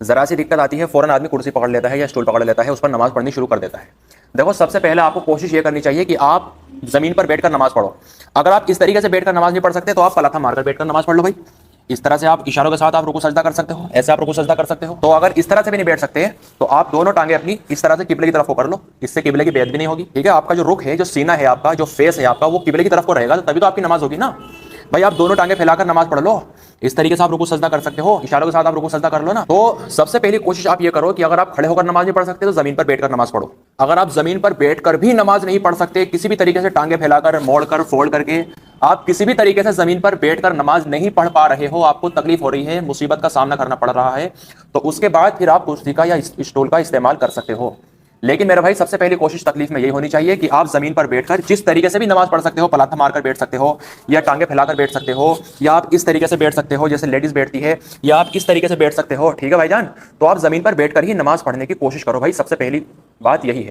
जरा सी दिक्कत आती है फौरन आदमी कुर्सी पकड़ लेता है या स्टूल पकड़ लेता है, उस पर नमाज पढ़नी शुरू कर देता है। देखो, सबसे पहले आपको कोशिश ये करनी चाहिए कि आप जमीन पर बैठकर नमाज पढ़ो। अगर आप इस तरीके से बैठकर नमाज नहीं पढ़ सकते तो आप पलथा मारकर बैठकर नमाज पढ़ लो भाई। इस तरह से आप इशारों के साथ आप रुकू सजदा कर सकते हो, ऐसे आप रुकू सजदा कर सकते हो। तो अगर इस तरह से भी नहीं बैठ सकते तो आप दोनों टांगे अपनी इस तरह से किबले की तरफ को कर लो, इससे किबले की बेइज्जती भी नहीं होगी। ठीक है, आपका जो रुख है, जो सीना है, आपका जो फेस है आपका, वो किबले की तरफ को रहेगा, तो तभी तो आपकी नमाज होगी ना भाई। आप दोनों टांगे फैलाकर नमाज पढ़ लो, इस तरीके से आप रुकू सजदा कर सकते हो, इशारों के साथ आप रुकू सजदा कर लो ना। तो सबसे पहली कोशिश आप ये करो कि अगर आप खड़े होकर नमाज नहीं पढ़ सकते तो जमीन पर बैठकर नमाज पढ़ो। अगर आप जमीन पर बैठकर भी नमाज नहीं पढ़ सकते, किसी भी तरीके से टांगे फैलाकर, मोड़कर, फोल्ड करके आप किसी भी तरीके से जमीन पर बैठकर नमाज नहीं पढ़ पा रहे हो, आपको तकलीफ हो रही है, मुसीबत का सामना करना पड़ रहा है, तो उसके बाद फिर आप कुर्सी का या स्टूल का इस्तेमाल कर सकते हो। लेकिन मेरे भाई, सबसे पहली कोशिश तकलीफ में यही होनी चाहिए कि आप जमीन पर बैठकर जिस तरीके से भी नमाज पढ़ सकते हो, पलाथा मारकर बैठ सकते हो, या टांगे फैलाकर बैठ सकते हो, या आप इस तरीके से बैठ सकते हो जैसे लेडीज बैठती है, या आप किस तरीके से बैठ सकते हो। ठीक है भाईजान, तो आप जमीन पर बैठकर ही नमाज पढ़ने की कोशिश करो भाई, सबसे पहली बात यही है।